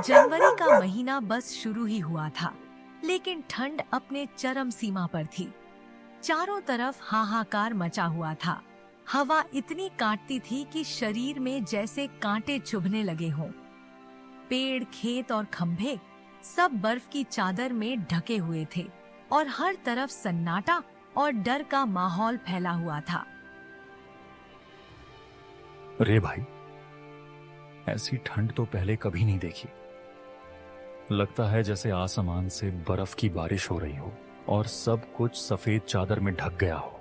जनवरी का महीना बस शुरू ही हुआ था, लेकिन ठंड अपने चरम सीमा पर थी। चारों तरफ हाहाकार मचा हुआ था। हवा इतनी काटती थी कि शरीर में जैसे कांटे चुभने लगे हों। पेड़, खेत और खंभे सब बर्फ की चादर में ढके हुए थे और हर तरफ सन्नाटा और डर का माहौल फैला हुआ था। अरे भाई, ऐसी ठंड तो पहले कभी नहीं देखी। लगता है जैसे आसमान से बर्फ की बारिश हो रही हो और सब कुछ सफेद चादर में ढक गया हो।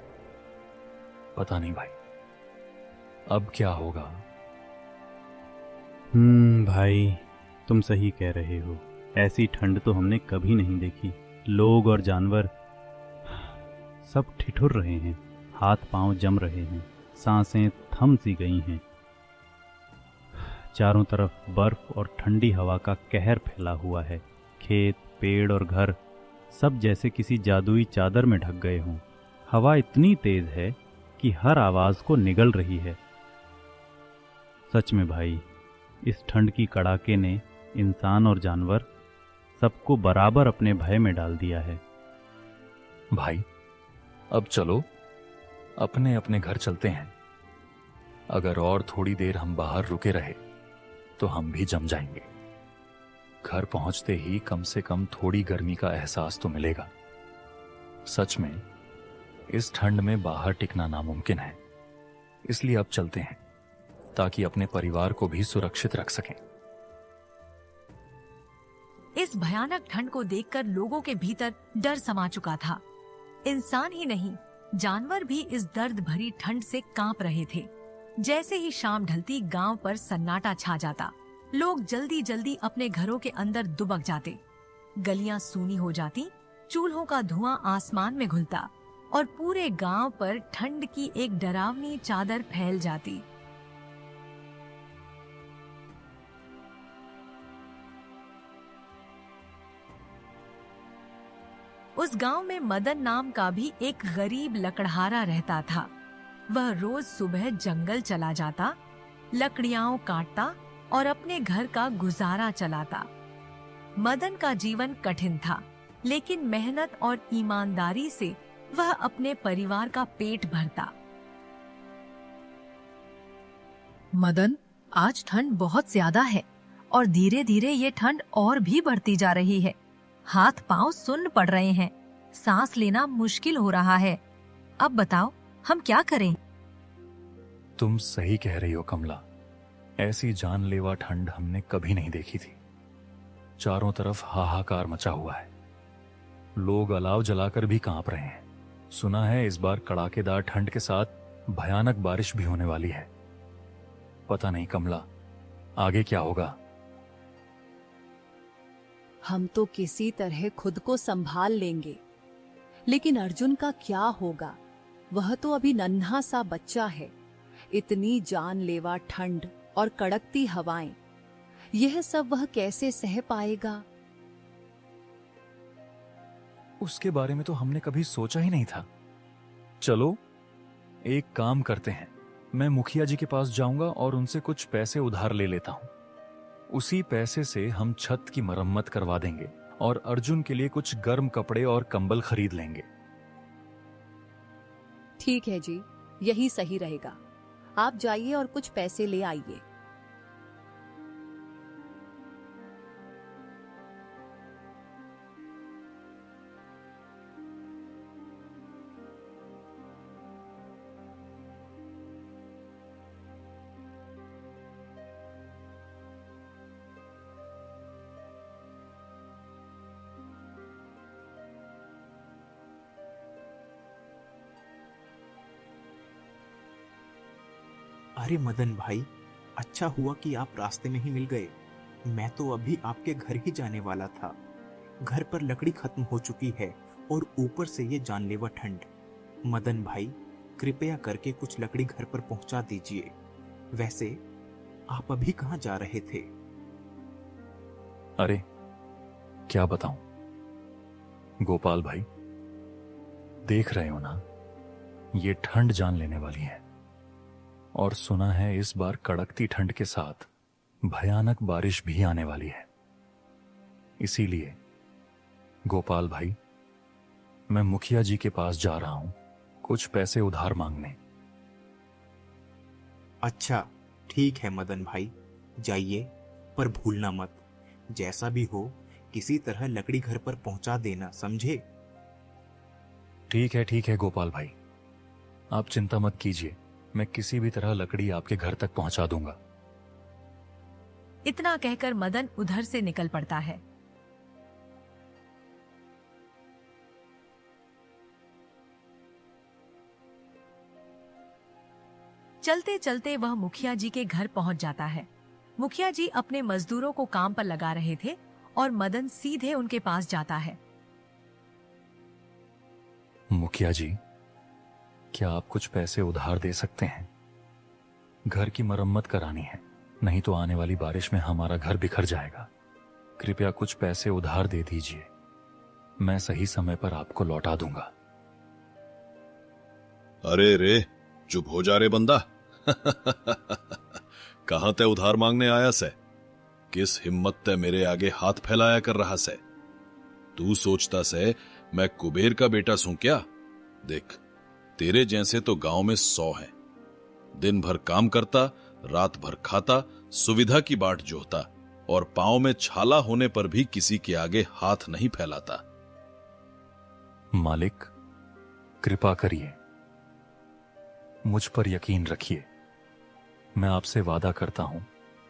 पता नहीं भाई, अब क्या होगा। भाई, तुम सही कह रहे हो। ऐसी ठंड तो हमने कभी नहीं देखी। लोग और जानवर सब ठिठुर रहे हैं, हाथ पांव जम रहे हैं, सांसें थम सी गई हैं। चारों तरफ बर्फ और ठंडी हवा का कहर फैला हुआ है। खेत, पेड़ और घर सब जैसे किसी जादुई चादर में ढक गए हों। हवा इतनी तेज है कि हर आवाज को निगल रही है। सच में भाई, इस ठंड की कड़ाके ने इंसान और जानवर सबको बराबर अपने भय में डाल दिया है। भाई, अब चलो अपने अपने घर चलते हैं। अगर और थोड़ी देर हम बाहर रुके रहे तो हम भी जम जाएंगे। घर पहुंचते ही कम से कम थोड़ी गर्मी का एहसास तो मिलेगा। सच में इस ठंड में बाहर टिकना नामुमकिन है। इसलिए अब चलते हैं ताकि अपने परिवार को भी सुरक्षित रख सकें। इस भयानक ठंड को देखकर लोगों के भीतर डर समा चुका था। इंसान ही नहीं, जानवर भी इस दर्द भरी ठंड से कांप रहे थे। जैसे ही शाम ढलती, गांव पर सन्नाटा छा जाता। लोग जल्दी जल्दी अपने घरों के अंदर दुबक जाते। गलियां सूनी हो जाती, चूल्हों का धुआं आसमान में घुलता और पूरे गांव पर ठंड की एक डरावनी चादर फैल जाती। उस गांव में मदन नाम का भी एक गरीब लकड़हारा रहता था। वह रोज सुबह जंगल चला जाता, लकड़ियां काटता और अपने घर का गुजारा चलाता। मदन का जीवन कठिन था, लेकिन मेहनत और ईमानदारी से वह अपने परिवार का पेट भरता। मदन, आज ठंड बहुत ज्यादा है और धीरे धीरे ये ठंड और भी बढ़ती जा रही है। हाथ पांव सुन्न पड़ रहे हैं, सांस लेना मुश्किल हो रहा है। अब बताओ, हम क्या करें? तुम सही कह रही हो कमला। ऐसी जानलेवा ठंड हमने कभी नहीं देखी थी। चारों तरफ हाहाकार मचा हुआ है। लोग अलाव जलाकर भी कांप रहे हैं। सुना है इस बार कड़ाकेदार ठंड के साथ भयानक बारिश भी होने वाली है। पता नहीं कमला, आगे क्या होगा। हम तो किसी तरह खुद को संभाल लेंगे, लेकिन अर्जुन का क्या होगा? वह तो अभी नन्हा सा बच्चा है। इतनी जानलेवा ठंड और कड़कती हवाएं, यह सब वह कैसे सह पाएगा? उसके बारे में तो हमने कभी सोचा ही नहीं था। चलो एक काम करते हैं, मैं मुखिया जी के पास जाऊंगा और उनसे कुछ पैसे उधार ले लेता हूं। उसी पैसे से हम छत की मरम्मत करवा देंगे और अर्जुन के लिए कुछ गर्म कपड़े और कंबल खरीद लेंगे। ठीक है जी, यही सही रहेगा। आप जाइए और कुछ पैसे ले आइए। अरे मदन भाई, अच्छा हुआ कि आप रास्ते में ही मिल गए। मैं तो अभी आपके घर ही जाने वाला था। घर पर लकड़ी खत्म हो चुकी है और ऊपर से ये जानलेवा ठंड। मदन भाई, कृपया करके कुछ लकड़ी घर पर पहुंचा दीजिए। वैसे आप अभी कहाँ जा रहे थे? अरे क्या बताऊं गोपाल भाई, देख रहे हो ना, ये ठंड जान लेने वाली है। और सुना है इस बार कड़कती ठंड के साथ भयानक बारिश भी आने वाली है। इसीलिए गोपाल भाई, मैं मुखिया जी के पास जा रहा हूं कुछ पैसे उधार मांगने। अच्छा ठीक है मदन भाई, जाइए, पर भूलना मत, जैसा भी हो किसी तरह लकड़ी घर पर पहुंचा देना, समझे? ठीक है गोपाल भाई, आप चिंता मत कीजिए, मैं किसी भी तरह लकड़ी आपके घर तक पहुंचा दूंगा। इतना कहकर मदन उधर से निकल पड़ता है। चलते चलते वह मुखिया जी के घर पहुंच जाता है। मुखिया जी अपने मजदूरों को काम पर लगा रहे थे और मदन सीधे उनके पास जाता है। मुखिया जी, क्या आप कुछ पैसे उधार दे सकते हैं? घर की मरम्मत करानी है, नहीं तो आने वाली बारिश में हमारा घर बिखर जाएगा। कृपया कुछ पैसे उधार दे दीजिए, मैं सही समय पर आपको लौटा दूंगा। अरे रे, चुप हो जा रे बंदा। कहां ते उधार मांगने आया से? किस हिम्मत ते मेरे आगे हाथ फैलाया कर रहा से? तू सोचता से मैं कुबेर का बेटा सूं क्या? देख, तेरे जैसे तो गांव में 100 हैं। दिन भर काम करता, रात भर खाता, सुविधा की बाट जोहता और पांव में छाला होने पर भी किसी के आगे हाथ नहीं फैलाता। मालिक, कृपा करिए, मुझ पर यकीन रखिए। मैं आपसे वादा करता हूं,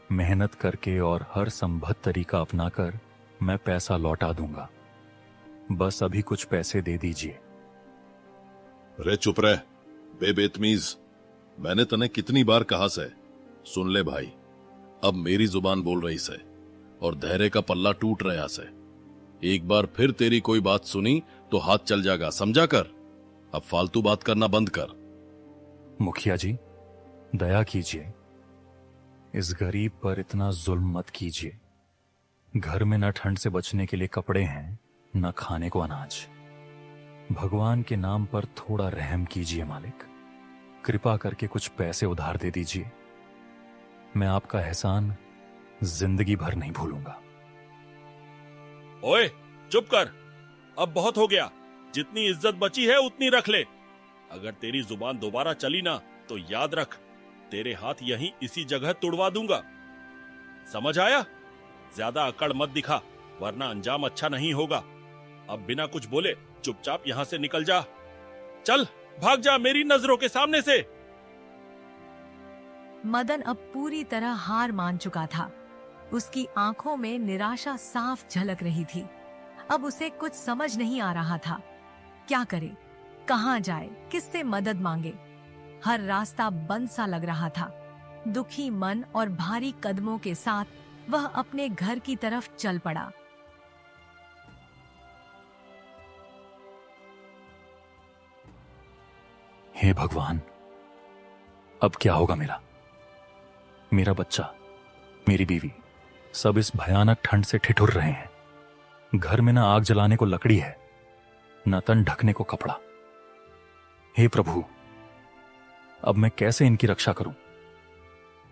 मेहनत करके और हर संभव तरीका अपनाकर मैं पैसा लौटा दूंगा। बस अभी कुछ पैसे दे दीजिए। रे चुप रह बेबेतमीज, मैंने तने कितनी बार कहा से? सुन ले भाई, अब मेरी जुबान बोल रही से और धैर्य का पल्ला टूट रहा से। एक बार फिर तेरी कोई बात सुनी तो हाथ चल जाएगा, समझा कर। अब फालतू बात करना बंद कर। मुखिया जी, दया कीजिए, इस गरीब पर इतना जुल्म मत कीजिए। घर में न ठंड से बचने के लिए कपड़े हैं, न खाने को अनाज। भगवान के नाम पर थोड़ा रहम कीजिए मालिक। कृपा करके कुछ पैसे उधार दे दीजिए, मैं आपका एहसान जिंदगी भर नहीं भूलूंगा। ओए चुप कर, अब बहुत हो गया। जितनी इज्जत बची है उतनी रख ले। अगर तेरी जुबान दोबारा चली ना तो याद रख, तेरे हाथ यहीं इसी जगह तुड़वा दूंगा। समझ आया? ज्यादा अकड़ मत दिखा, वरना अंजाम अच्छा नहीं होगा। अब बिना कुछ बोले चुपचाप यहां से निकल जा। चल भाग जा मेरी नजरों के सामने से। मदन अब पूरी तरह हार मान चुका था। उसकी आंखों में निराशा साफ झलक रही थी। अब उसे कुछ समझ नहीं आ रहा था, क्या करे, कहां जाए, किससे मदद मांगे। हर रास्ता बंद सा लग रहा था। दुखी मन और भारी कदमों के साथ वह अपने घर की तरफ चल पड़ा। हे भगवान, अब क्या होगा मेरा बच्चा, मेरी बीवी, सब इस भयानक ठंड से ठिठुर रहे हैं। घर में न आग जलाने को लकड़ी है, न तन ढकने को कपड़ा। हे प्रभु, अब मैं कैसे इनकी रक्षा करूं?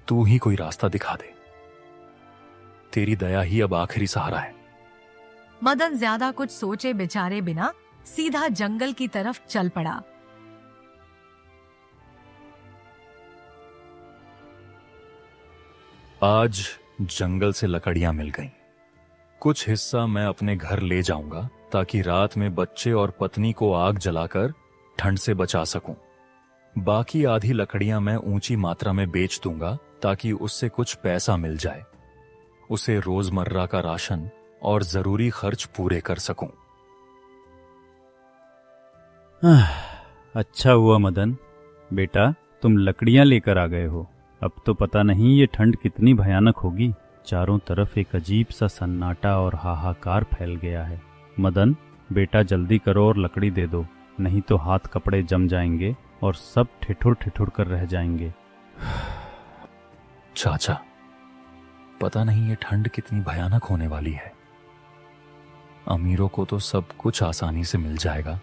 तू ही कोई रास्ता दिखा दे। तेरी दया ही अब आखिरी सहारा है। मदन ज्यादा कुछ सोचे बिचारे बिना सीधा जंगल की तरफ चल पड़ा। आज जंगल से लकड़ियां मिल गईं। कुछ हिस्सा मैं अपने घर ले जाऊंगा ताकि रात में बच्चे और पत्नी को आग जलाकर ठंड से बचा सकूं। बाकी आधी लकड़ियां मैं ऊंची मात्रा में बेच दूंगा ताकि उससे कुछ पैसा मिल जाए, उसे रोजमर्रा का राशन और जरूरी खर्च पूरे कर सकूं। अच्छा हुआ मदन बेटा, तुम लकड़ियां लेकर आ गए हो। अब तो पता नहीं ये ठंड कितनी भयानक होगी। चारों तरफ एक अजीब सा सन्नाटा और हाहाकार फैल गया है। मदन बेटा, जल्दी करो और लकड़ी दे दो, नहीं तो हाथ कपड़े जम जाएंगे और सब ठिठुर ठिठुर कर रह जाएंगे। चाचा, पता नहीं ये ठंड कितनी भयानक होने वाली है। अमीरों को तो सब कुछ आसानी से मिल जाएगा,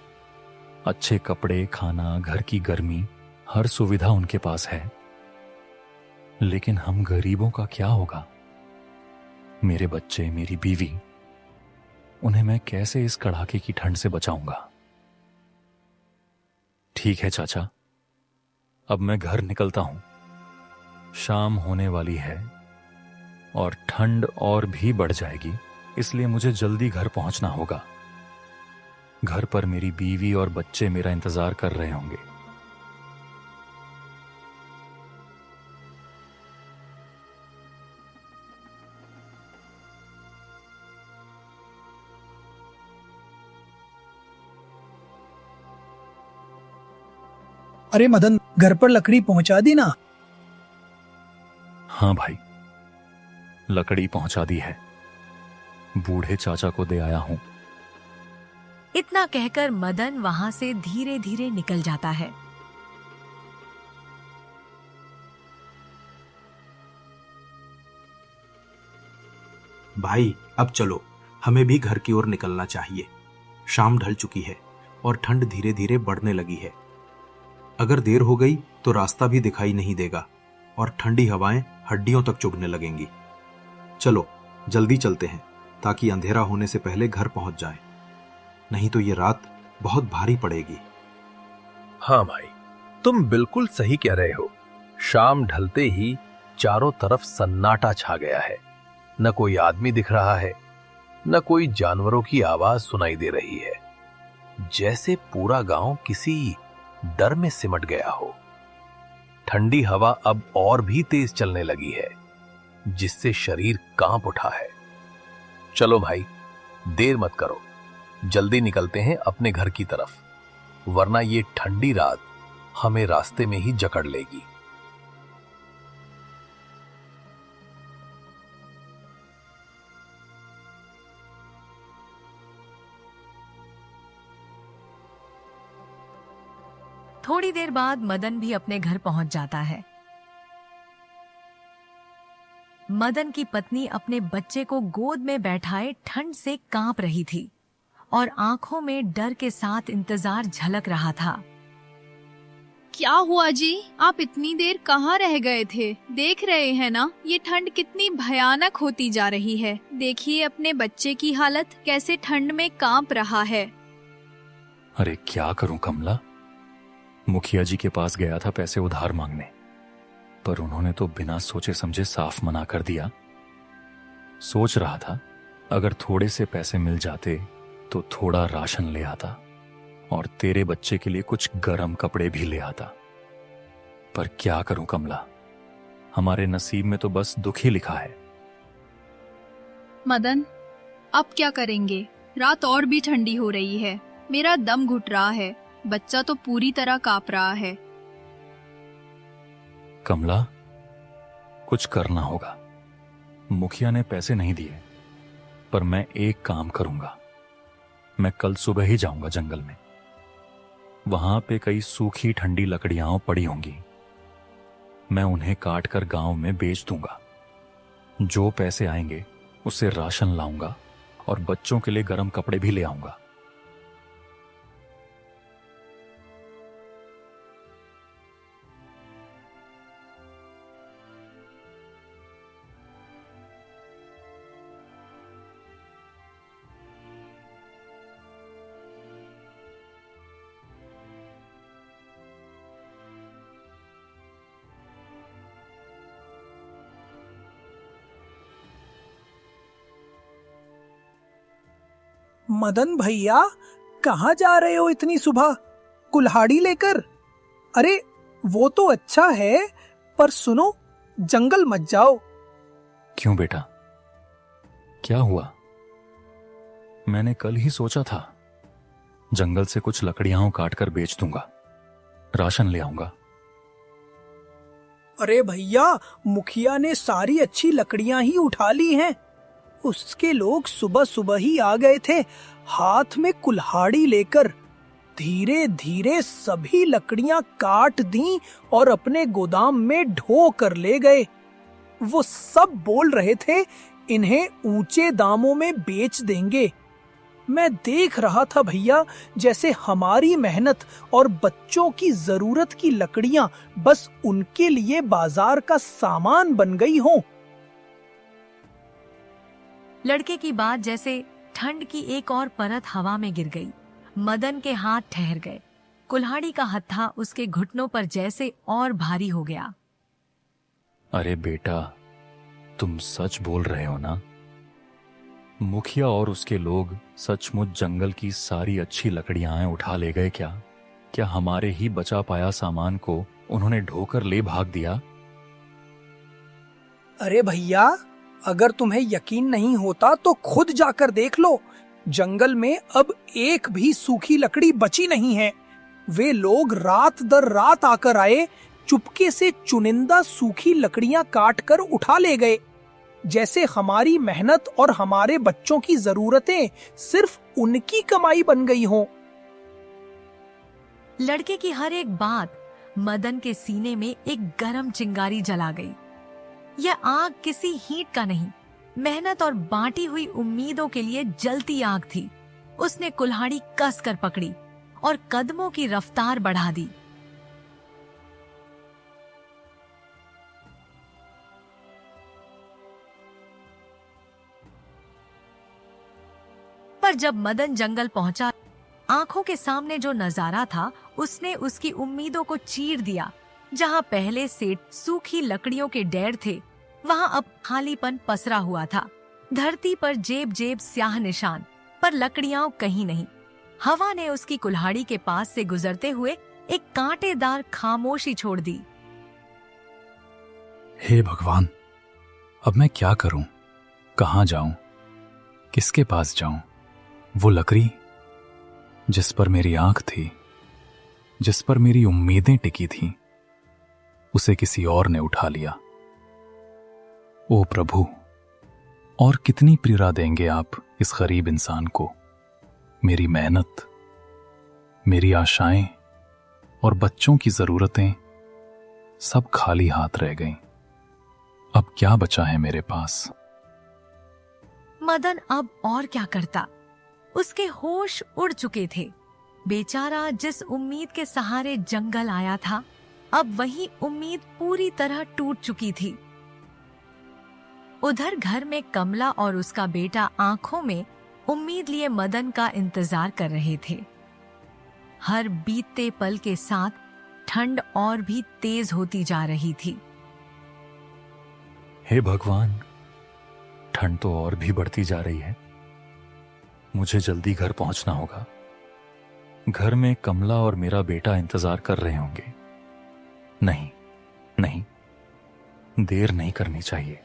अच्छे कपड़े, खाना, घर की गर्मी, हर सुविधा उनके पास है। लेकिन हम गरीबों का क्या होगा? मेरे बच्चे, मेरी बीवी, उन्हें मैं कैसे इस कड़ाके की ठंड से बचाऊंगा। ठीक है चाचा, अब मैं घर निकलता हूं। शाम होने वाली है और ठंड और भी बढ़ जाएगी, इसलिए मुझे जल्दी घर पहुंचना होगा। घर पर मेरी बीवी और बच्चे मेरा इंतजार कर रहे होंगे। अरे मदन, घर पर लकड़ी पहुंचा दी ना? हाँ भाई, लकड़ी पहुंचा दी है। बूढ़े चाचा को दे आया हूं। इतना कहकर मदन वहां से धीरे धीरे निकल जाता है। भाई अब चलो, हमें भी घर की ओर निकलना चाहिए। शाम ढल चुकी है और ठंड धीरे धीरे बढ़ने लगी है। अगर देर हो गई तो रास्ता भी दिखाई नहीं देगा और ठंडी हवाएं हड्डियों तक चुभने लगेंगी। चलो जल्दी चलते हैं ताकि अंधेरा होने से पहले घर पहुंच जाए, नहीं तो ये रात बहुत भारी पड़ेगी। हाँ भाई, तुम बिल्कुल सही कह रहे हो। शाम ढलते ही चारों तरफ सन्नाटा छा गया है। न कोई आदमी दिख रहा है, न कोई जानवरों की आवाज सुनाई दे रही है। जैसे पूरा गांव किसी डर में सिमट गया हो। ठंडी हवा अब और भी तेज चलने लगी है, जिससे शरीर कांप उठा है। चलो भाई, देर मत करो, जल्दी निकलते हैं अपने घर की तरफ, वरना ये ठंडी रात हमें रास्ते में ही जकड़ लेगी। थोड़ी देर बाद मदन भी अपने घर पहुंच जाता है। मदन की पत्नी अपने बच्चे को गोद में बैठाए ठंड से कांप रही थी और आंखों में डर के साथ इंतजार झलक रहा था। क्या हुआ जी? आप इतनी देर कहाँ रह गए थे? देख रहे हैं ना, ये ठंड कितनी भयानक होती जा रही है। देखिए अपने बच्चे की हालत, कैसे ठंड में कांप रहा है। अरे क्या करूं कमला, मुखिया जी के पास गया था पैसे उधार मांगने, पर उन्होंने तो बिना सोचे समझे साफ मना कर दिया। सोच रहा था अगर थोड़े से पैसे मिल जाते तो थोड़ा राशन ले आता और तेरे बच्चे के लिए कुछ गर्म कपड़े भी ले आता, पर क्या करूं कमला, हमारे नसीब में तो बस दुख ही लिखा है। मदन, अब क्या करेंगे? रात और भी ठंडी हो रही है, मेरा दम घुट रहा है, बच्चा तो पूरी तरह कांप रहा है। कमला, कुछ करना होगा। मुखिया ने पैसे नहीं दिए, पर मैं एक काम करूंगा। मैं कल सुबह ही जाऊंगा जंगल में। वहां पे कई सूखी ठंडी लकड़ियां पड़ी होंगी, मैं उन्हें काट कर गांव में बेच दूंगा। जो पैसे आएंगे उससे राशन लाऊंगा और बच्चों के लिए गर्म कपड़े भी ले आऊंगा। मदन भैया, कहाँ जा रहे हो इतनी सुबह कुल्हाड़ी लेकर? अरे वो तो अच्छा है, पर सुनो, जंगल मत जाओ। क्यों बेटा, क्या हुआ? मैंने कल ही सोचा था जंगल से कुछ लकड़ियां काट कर बेच दूंगा, राशन ले आऊंगा। अरे भैया, मुखिया ने सारी अच्छी लकड़ियां ही उठा ली हैं। उसके लोग सुबह सुबह ही आ गए थे, हाथ में कुल्हाड़ी लेकर। धीरे धीरे सभी लकड़ियां काट दी और अपने गोदाम में ढो कर ले गए। वो सब बोल रहे थे इन्हें ऊंचे दामों में बेच देंगे। मैं देख रहा था भैया, जैसे हमारी मेहनत और बच्चों की जरूरत की लकड़ियां बस उनके लिए बाजार का सामान बन गई हों। लड़के की बात जैसे ठंड की एक और परत हवा में गिर गई। मदन के हाथ ठहर गए। कुल्हाड़ी का हत्था उसके घुटनों पर जैसे और भारी हो गया। अरे बेटा, तुम सच बोल रहे हो ना? मुखिया और उसके लोग सचमुच जंगल की सारी अच्छी लकड़ियां उठा ले गए क्या? क्या हमारे ही बचा पाया सामान को उन्होंने ढोकर ले भाग दिया? अरे भैया, अगर तुम्हें यकीन नहीं होता तो खुद जाकर देख लो। जंगल में अब एक भी सूखी लकड़ी बची नहीं है। वे लोग रात दर रात आकर आए, चुपके से चुनिंदा सूखी लकड़ियां काट कर उठा ले गए, जैसे हमारी मेहनत और हमारे बच्चों की जरूरतें सिर्फ उनकी कमाई बन गई हो। लड़के की हर एक बात मदन के सीने में एक गरम चिंगारी जला गई। यह आग किसी हीट का नहीं, मेहनत और बांटी हुई उम्मीदों के लिए जलती आग थी। उसने कुल्हाड़ी कस कर पकड़ी और कदमों की रफ्तार बढ़ा दी। पर जब मदन जंगल पहुंचा, आंखों के सामने जो नजारा था उसने उसकी उम्मीदों को चीर दिया। जहां पहले से सूखी लकड़ियों के ढेर थे, वहां अब खालीपन पसरा हुआ था। धरती पर जेब जेब स्याह निशान, पर लकड़ियां कहीं नहीं। हवा ने उसकी कुल्हाड़ी के पास से गुजरते हुए एक कांटेदार खामोशी छोड़ दी। हे भगवान, अब मैं क्या करूं? कहां जाऊं? किसके पास जाऊं? वो लकड़ी जिस पर मेरी आंख थी, जिस पर मेरी उम्मीदें टिकी थीं, उसे किसी और ने उठा लिया। ओ प्रभु, और कितनी पीड़ा देंगे आप इस गरीब इंसान को? मेरी मेहनत, मेरी आशाएं और बच्चों की जरूरतें सब खाली हाथ रह गईं। अब क्या बचा है मेरे पास? मदन अब और क्या करता? उसके होश उड़ चुके थे। बेचारा जिस उम्मीद के सहारे जंगल आया था, अब वही उम्मीद पूरी तरह टूट चुकी थी। उधर घर में कमला और उसका बेटा आंखों में उम्मीद लिए मदन का इंतजार कर रहे थे। हर बीतते पल के साथ ठंड और भी तेज होती जा रही थी। हे भगवान, ठंड तो और भी बढ़ती जा रही है। मुझे जल्दी घर पहुंचना होगा। घर में कमला और मेरा बेटा इंतजार कर रहे होंगे। नहीं नहीं, देर नहीं करनी चाहिए।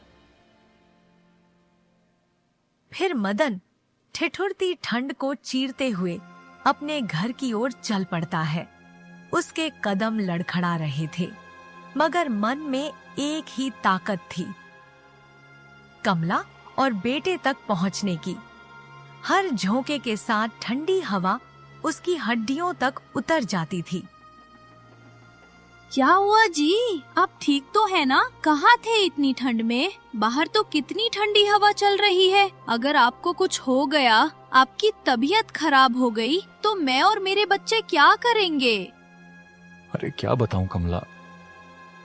फिर मदन ठिठुरती ठंड को चीरते हुए अपने घर की ओर चल पड़ता है। उसके कदम लड़खड़ा रहे थे, मगर मन में एक ही ताकत थी, कमला और बेटे तक पहुंचने की। हर झोंके के साथ ठंडी हवा उसकी हड्डियों तक उतर जाती थी। क्या हुआ जी? आप ठीक तो है ना? कहाँ थे इतनी ठंड में? बाहर तो कितनी ठंडी हवा चल रही है। अगर आपको कुछ हो गया, आपकी तबीयत खराब हो गई, तो मैं और मेरे बच्चे क्या करेंगे? अरे क्या बताऊं कमला,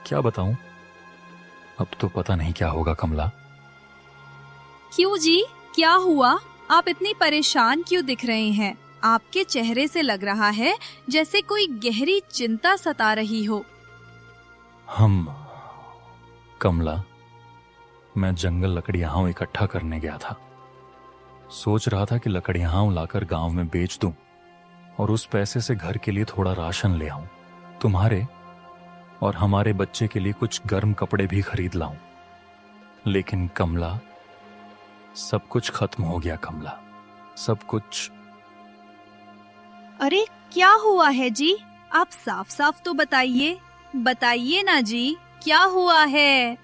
क्या बताऊं? अब तो पता नहीं क्या होगा कमला। क्यों जी, क्या हुआ? आप इतनी परेशान क्यों दिख रहे हैं? आपके चेहरे से लग रहा है जैसे कोई गहरी चिंता सता रही हो। कमला, मैं जंगल लकड़ियां इकट्ठा करने गया था। सोच रहा था कि लकड़ियां लाकर गांव में बेच दूं और उस पैसे से घर के लिए थोड़ा राशन ले आऊं, तुम्हारे और हमारे बच्चे के लिए कुछ गर्म कपड़े भी खरीद लाऊं। लेकिन कमला, सब कुछ खत्म हो गया कमला, सब कुछ। अरे क्या हुआ है जी? आप साफ साफ तो बताइए, बताइए ना जी, क्या हुआ है?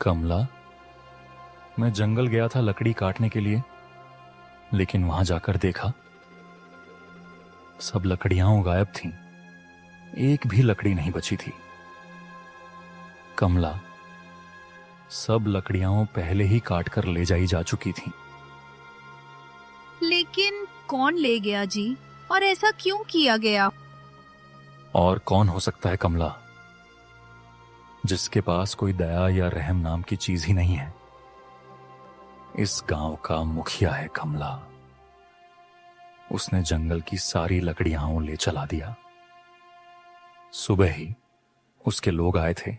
कमला, मैं जंगल गया था लकड़ी काटने के लिए, लेकिन वहां जाकर देखा सब लकड़ियां गायब थीं। एक भी लकड़ी नहीं बची थी। कमला, सब लकड़ियां पहले ही काटकर ले जाई जा चुकी थीं। लेकिन कौन ले गया जी? और ऐसा क्यों किया गया? और कौन हो सकता है कमला, जिसके पास कोई दया या रहम नाम की चीज ही नहीं है? इस गांव का मुखिया है कमला। उसने जंगल की सारी लकड़ियां ले चला दिया। सुबह ही उसके लोग आए थे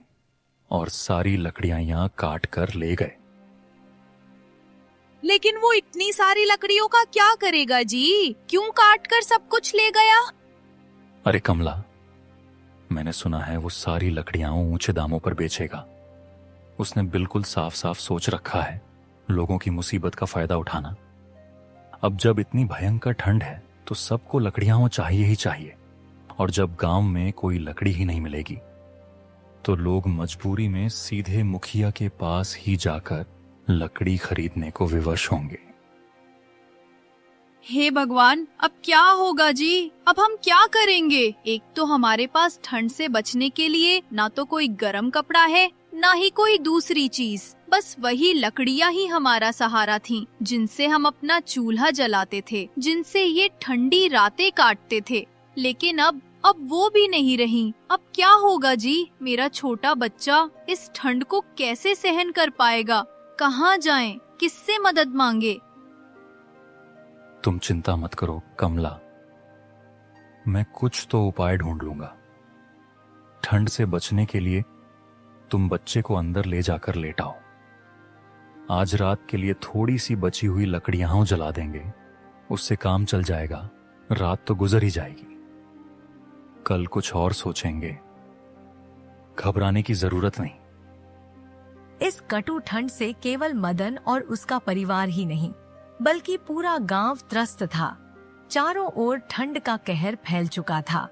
और सारी लकड़ियां यहां काट कर ले गए। लेकिन वो इतनी सारी लकड़ियों का क्या करेगा जी? क्यों काट कर सब कुछ ले गया? अरे कमला, मैंने सुना है वो सारी लकड़ियां ऊंचे दामों पर बेचेगा। उसने बिल्कुल साफ साफ सोच रखा है लोगों की मुसीबत का फायदा उठाना। अब जब इतनी भयंकर ठंड है तो सबको लकड़ियां चाहिए ही चाहिए, और जब गांव में कोई लकड़ी ही नहीं मिलेगी तो लोग मजबूरी में सीधे मुखिया के पास ही जाकर लकड़ी खरीदने को विवश होंगे। हे भगवान, अब क्या होगा जी? अब हम क्या करेंगे? एक तो हमारे पास ठंड से बचने के लिए ना तो कोई गर्म कपड़ा है, ना ही कोई दूसरी चीज। बस वही लकड़ियां ही हमारा सहारा थीं, जिनसे हम अपना चूल्हा जलाते थे, जिनसे ये ठंडी रातें काटते थे। लेकिन अब वो भी नहीं रही। अब क्या होगा जी? मेरा छोटा बच्चा इस ठंड को कैसे सहन कर पाएगा? कहाँ जाएं? किससे मदद मांगे? तुम चिंता मत करो कमला, मैं कुछ तो उपाय ढूंढ लूंगा। ठंड से बचने के लिए तुम बच्चे को अंदर ले जाकर लेटाओ। आज रात के लिए थोड़ी सी बची हुई लकड़ियां जला देंगे, उससे काम चल जाएगा। रात तो गुजर ही जाएगी, कल कुछ और सोचेंगे। घबराने की जरूरत नहीं। इस कटु ठंड से केवल मदन और उसका परिवार ही नहीं बल्कि पूरा गांव त्रस्त था। चारों ओर ठंड का कहर फैल चुका था।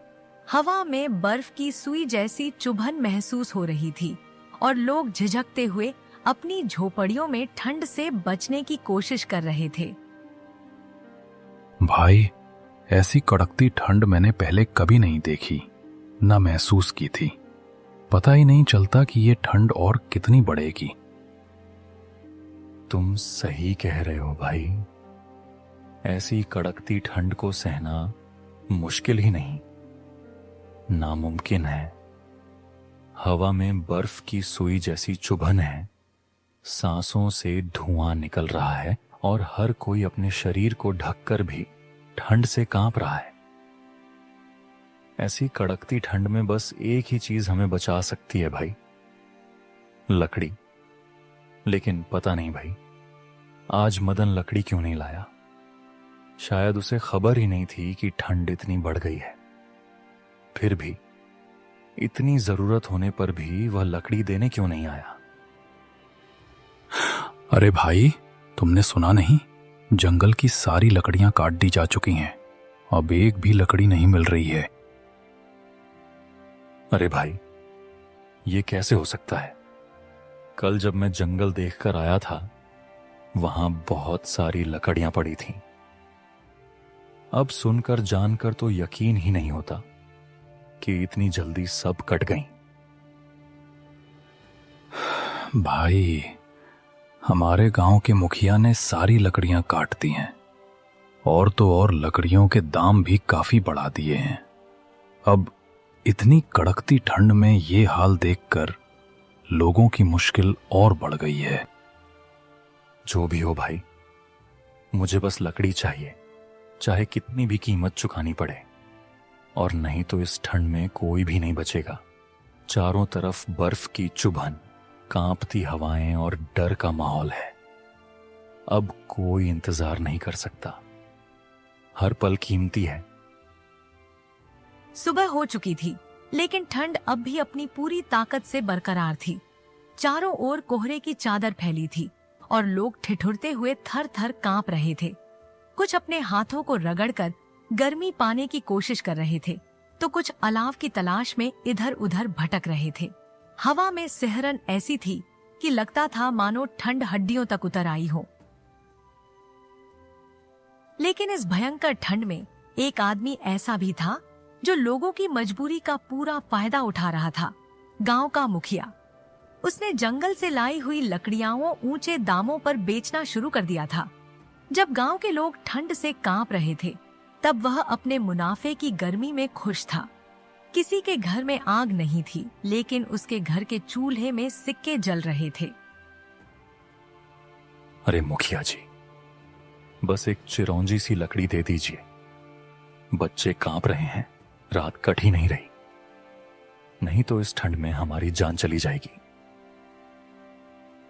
हवा में बर्फ की सुई जैसी चुभन महसूस हो रही थी और लोग झिझकते हुए अपनी झोपड़ियों में ठंड से बचने की कोशिश कर रहे थे। भाई, ऐसी कड़कती ठंड मैंने पहले कभी नहीं देखी, न महसूस की थी। पता ही नहीं चलता कि ये ठंड और कितनी बढ़ेगी। तुम सही कह रहे हो भाई, ऐसी कड़कती ठंड को सहना मुश्किल ही नहीं, नामुमकिन है। हवा में बर्फ की सुई जैसी चुभन है, सांसों से धुआं निकल रहा है और हर कोई अपने शरीर को ढककर भी ठंड से कांप रहा है। ऐसी कड़कती ठंड में बस एक ही चीज हमें बचा सकती है भाई, लकड़ी। लेकिन पता नहीं भाई, आज मदन लकड़ी क्यों नहीं लाया? शायद उसे खबर ही नहीं थी कि ठंड इतनी बढ़ गई है। फिर भी इतनी जरूरत होने पर भी वह लकड़ी देने क्यों नहीं आया? अरे भाई, तुमने सुना नहीं? जंगल की सारी लकड़ियां काट दी जा चुकी हैं। अब एक भी लकड़ी नहीं मिल रही है। अरे भाई, ये कैसे हो सकता है? कल जब मैं जंगल देखकर आया था, वहां बहुत सारी लकड़ियां पड़ी थीं। अब सुनकर जानकर तो यकीन ही नहीं होता कि इतनी जल्दी सब कट गईं। भाई, हमारे गांव के मुखिया ने सारी लकड़ियां काट दी हैं, और तो और लकड़ियों के दाम भी काफी बढ़ा दिए हैं। अब इतनी कड़कती ठंड में ये हाल देखकर लोगों की मुश्किल और बढ़ गई है। जो भी हो भाई, मुझे बस लकड़ी चाहिए, चाहे कितनी भी कीमत चुकानी पड़े। और नहीं तो इस ठंड में कोई भी नहीं बचेगा। चारों तरफ बर्फ की चुभन, कांपती हवाएं और डर का माहौल है। अब कोई इंतजार नहीं कर सकता, हर पल कीमती है। सुबह हो चुकी थी, लेकिन ठंड अब भी अपनी पूरी ताकत से बरकरार थी। चारों ओर कोहरे की चादर फैली थी और लोग ठिठुरते हुए थर थर कांप रहे थे। कुछ अपने हाथों को रगड़कर गर्मी पाने की कोशिश कर रहे थे, तो कुछ अलाव की तलाश में इधर उधर भटक रहे थे। हवा में सिहरन ऐसी थी कि लगता था मानो ठंड हड्डियों तक उतर आई हो। लेकिन इस भयंकर ठंड में एक आदमी ऐसा भी था जो लोगों की मजबूरी का पूरा फायदा उठा रहा था। गांव का मुखिया। उसने जंगल से लाई हुई लकड़ियां ऊंचे दामों पर बेचना शुरू कर दिया था। जब गांव के लोग ठंड से कांप रहे थे, तब वह अपने मुनाफे की गर्मी में खुश था। किसी के घर में आग नहीं थी, लेकिन उसके घर के चूल्हे में सिक्के जल रहे थे। अरे मुखिया जी, बस एक चिरौंजी सी लकड़ी दे दीजिए। बच्चे कांप रहे हैं, रात कट ही नहीं रही, नहीं तो इस ठंड में हमारी जान चली जाएगी।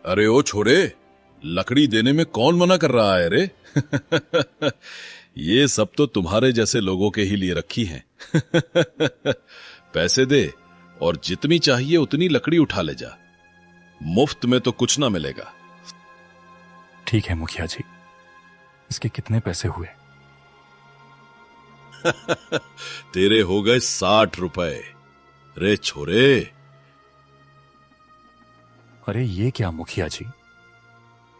अरे ओ छोरे, लकड़ी देने में कौन मना कर रहा है रे? ये सब तो तुम्हारे जैसे लोगों के ही लिए रखी हैं। पैसे दे और जितनी चाहिए उतनी लकड़ी उठा ले जा, मुफ्त में तो कुछ ना मिलेगा। ठीक है मुखिया जी, इसके कितने पैसे हुए? तेरे हो गए 60 रुपए। रे छोरे। अरे ये क्या मुखिया जी,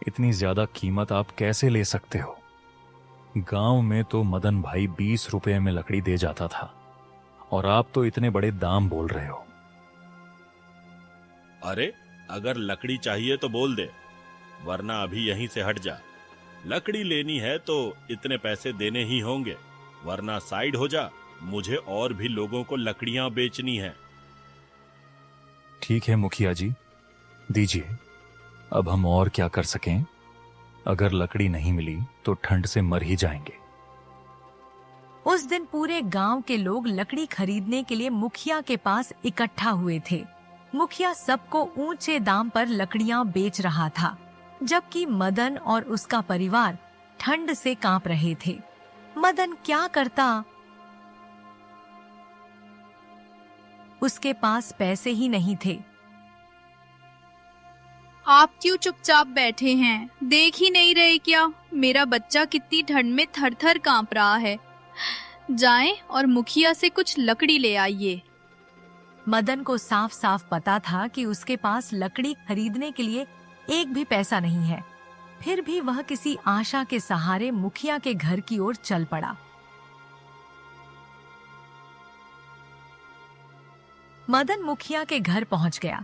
इतनी ज्यादा कीमत आप कैसे ले सकते हो? गांव में तो मदन भाई 20 रुपए में लकड़ी दे जाता था, और आप तो इतने बड़े दाम बोल रहे हो। अरे अगर लकड़ी चाहिए तो बोल दे, वरना अभी यहीं से हट जा। लकड़ी लेनी है तो इतने पैसे देने ही होंगे, वरना साइड हो जा, मुझे और भी लोगों को लकड़ियां बेचनी है। ठीक है मुखिया जी, दीजिए। अब हम और क्या कर सकें? अगर लकड़ी नहीं मिली तो ठंड से मर ही जाएंगे। उस दिन पूरे गांव के लोग लकड़ी खरीदने के लिए मुखिया के पास इकट्ठा हुए थे। मुखिया सबको ऊंचे दाम पर लकड़ियां बेच रहा था, जबकि मदन और उसका परिवार ठंड से कांप रहे थे। मदन क्या करता? उसके पास पैसे ही नहीं थे। आप क्यों चुपचाप बैठे हैं? देख ही नहीं रहे क्या? मेरा बच्चा कितनी ठंड में थर थर कांप रहा है। जाएं और मुखिया से कुछ लकड़ी ले आइए। मदन को साफ साफ पता था कि उसके पास लकड़ी खरीदने के लिए एक भी पैसा नहीं है, फिर भी वह किसी आशा के सहारे मुखिया के घर की ओर चल पड़ा। मदन मुखिया के घर पहुंच गया।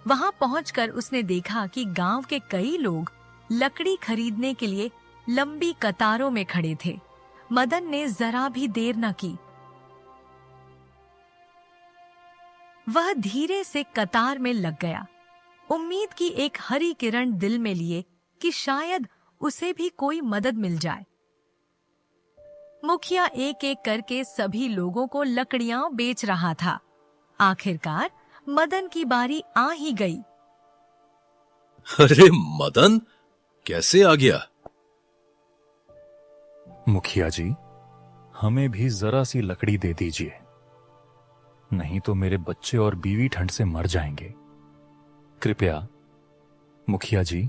वहां पहुंचकर उसने देखा कि गांव के कई लोग लकड़ी खरीदने के लिए लंबी कतारों में खड़े थे। मदन ने जरा भी देर न की। वह धीरे से कतार में लग गया, उम्मीद की एक हरी किरण दिल में लिए कि शायद उसे भी कोई मदद मिल जाए। मुखिया एक एक करके सभी लोगों को लकड़ियां बेच रहा था। आखिरकार मदन की बारी आ ही गई। अरे मदन, कैसे आ गया? मुखिया जी, हमें भी जरा सी लकड़ी दे दीजिए, नहीं तो मेरे बच्चे और बीवी ठंड से मर जाएंगे। कृपया मुखिया जी,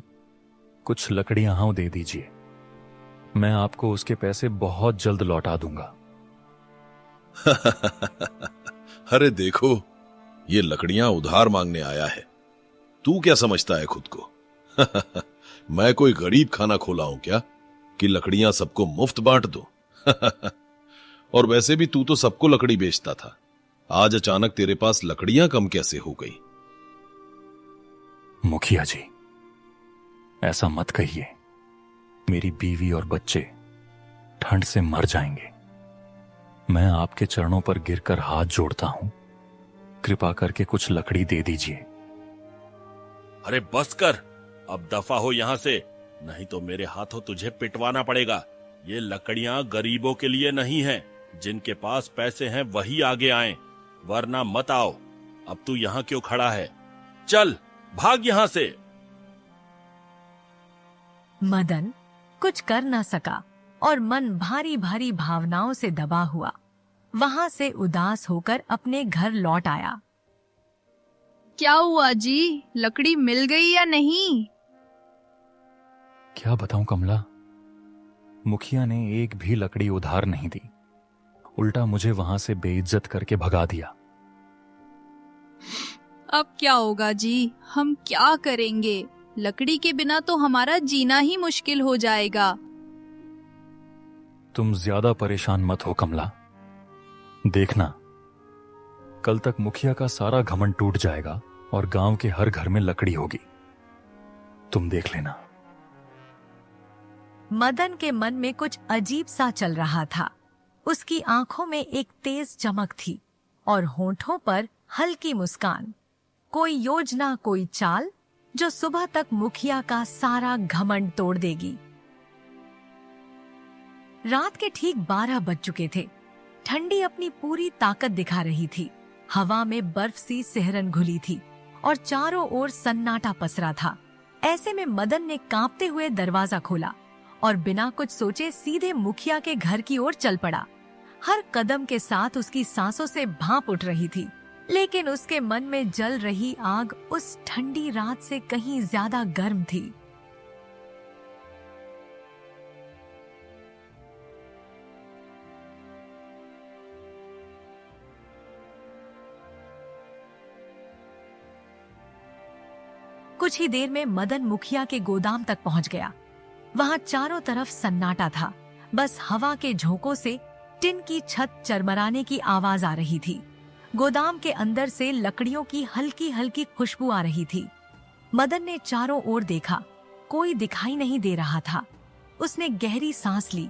कुछ लकड़ियां हाँ दे दीजिए, मैं आपको उसके पैसे बहुत जल्द लौटा दूंगा। अरे देखो, ये लकड़ियां उधार मांगने आया है। तू क्या समझता है खुद को? मैं कोई गरीब खाना खोला हूं क्या कि लकड़ियां सबको मुफ्त बांट दूं? और वैसे भी तू तो सबको लकड़ी बेचता था, आज अचानक तेरे पास लकड़ियां कम कैसे हो गई? मुखिया जी, ऐसा मत कहिए, मेरी बीवी और बच्चे ठंड से मर जाएंगे। मैं आपके चरणों पर गिरकर हाथ जोड़ता हूं, कृपा करके कुछ लकड़ी दे दीजिए। अरे बस कर, अब दफा हो यहां से, नहीं तो मेरे हाथों तुझे पिटवाना पड़ेगा। ये लकड़ियां गरीबों के लिए नहीं हैं, जिनके पास पैसे हैं वही आगे आएं, वरना मत आओ। अब तू यहां क्यों खड़ा है? चल भाग यहां से। मदन कुछ कर न सका और मन भारी भारी भावनाओं से दबा हुआ वहां से उदास होकर अपने घर लौट आया। क्या हुआ जी? लकड़ी मिल गई या नहीं? क्या बताऊं कमला, मुखिया ने एक भी लकड़ी उधार नहीं दी, उल्टा मुझे वहां से बेइज्जत करके भगा दिया। अब क्या होगा जी? हम क्या करेंगे? लकड़ी के बिना तो हमारा जीना ही मुश्किल हो जाएगा। तुम ज्यादा परेशान मत हो कमला, देखना कल तक मुखिया का सारा घमंड टूट जाएगा और गांव के हर घर में लकड़ी होगी, तुम देख लेना। मदन के मन में कुछ अजीब सा चल रहा था। उसकी आंखों में एक तेज चमक थी और होंठों पर हल्की मुस्कान। कोई योजना, कोई चाल, जो सुबह तक मुखिया का सारा घमंड तोड़ देगी। रात के ठीक 12 बज चुके थे। ठंडी अपनी पूरी ताकत दिखा रही थी। हवा में बर्फ सी सिहरन घुली थी और चारों ओर सन्नाटा पसरा था। ऐसे में मदन ने कांपते हुए दरवाजा खोला और बिना कुछ सोचे सीधे मुखिया के घर की ओर चल पड़ा। हर कदम के साथ उसकी सांसों से भाप उठ रही थी, लेकिन उसके मन में जल रही आग उस ठंडी रात से कहीं ज्यादा गर्म थी। कुछ ही देर में मदन मुखिया के गोदाम तक पहुंच गया। वहां चारों तरफ सन्नाटा था। बस हवा के झोंकों से टिन की छत चरमराने की आवाज आ रही थी। गोदाम के अंदर से लकड़ियों की हल्की हल्की खुशबू आ रही थी। मदन ने चारों ओर देखा, कोई दिखाई नहीं दे रहा था। उसने गहरी सांस ली,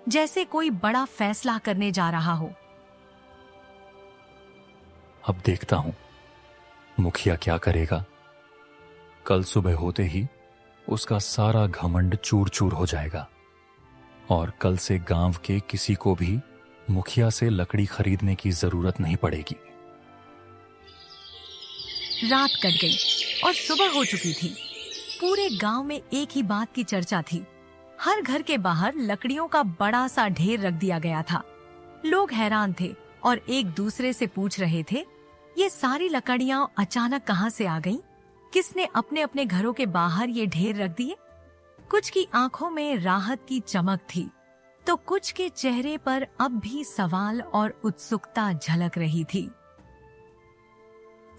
जैसे कोई बड़ा फैसला करने जा रहा हो। अब देखता हूं मुखिया क्या करेगा। कल सुबह होते ही उसका सारा घमंड चूर चूर हो जाएगा और कल से गांव के किसी को भी मुखिया से लकड़ी खरीदने की जरूरत नहीं पड़ेगी। रात कट गई और सुबह हो चुकी थी। पूरे गांव में एक ही बात की चर्चा थी। हर घर के बाहर लकड़ियों का बड़ा सा ढेर रख दिया गया था। लोग हैरान थे और एक दूसरे से पूछ रहे थे, ये सारी लकड़ियां अचानक कहां से आ गईं? किसने अपने अपने घरों के बाहर ये ढेर रख दिए? कुछ की आंखों में राहत की चमक थी, तो कुछ के चेहरे पर अब भी सवाल और उत्सुकता झलक रही थी।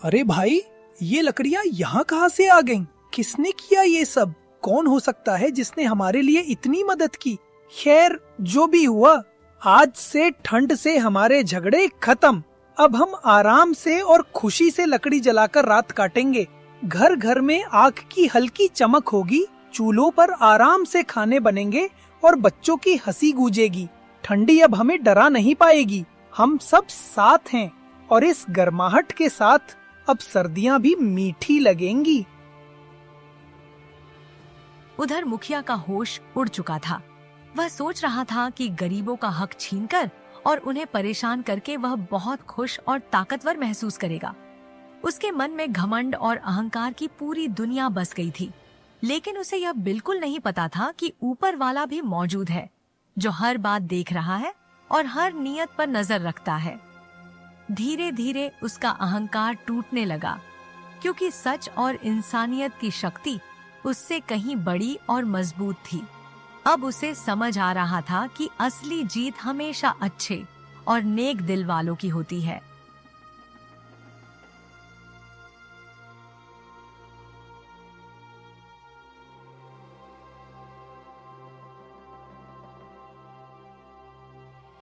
अरे भाई, ये लकड़ियां यहाँ कहाँ से आ गईं? किसने किया ये सब? कौन हो सकता है जिसने हमारे लिए इतनी मदद की? खैर, जो भी हुआ, आज से ठंड से हमारे झगड़े खत्म। अब हम आराम से और खुशी से लकड़ी जलाकर रात काटेंगे। घर घर में आग की हल्की चमक होगी, चूल्हों पर आराम से खाने बनेंगे और बच्चों की हंसी गूंजेगी। ठंडी अब हमें डरा नहीं पाएगी। हम सब साथ हैं और इस गर्माहट के साथ अब सर्दियां भी मीठी लगेंगी। उधर मुखिया का होश उड़ चुका था। वह सोच रहा था कि गरीबों का हक छीनकर और उन्हें परेशान करके वह बहुत खुश और ताकतवर महसूस करेगा। उसके मन में घमंड और अहंकार की पूरी दुनिया बस गई थी, लेकिन उसे यह बिल्कुल नहीं पता था कि ऊपर वाला भी मौजूद है, जो हर बात देख रहा है और हर नियत पर नजर रखता है। धीरे धीरे उसका अहंकार टूटने लगा, क्योंकि सच और इंसानियत की शक्ति उससे कहीं बड़ी और मजबूत थी। अब उसे समझ आ रहा था कि असली जीत हमेशा अच्छे और नेक दिल वालों की होती है।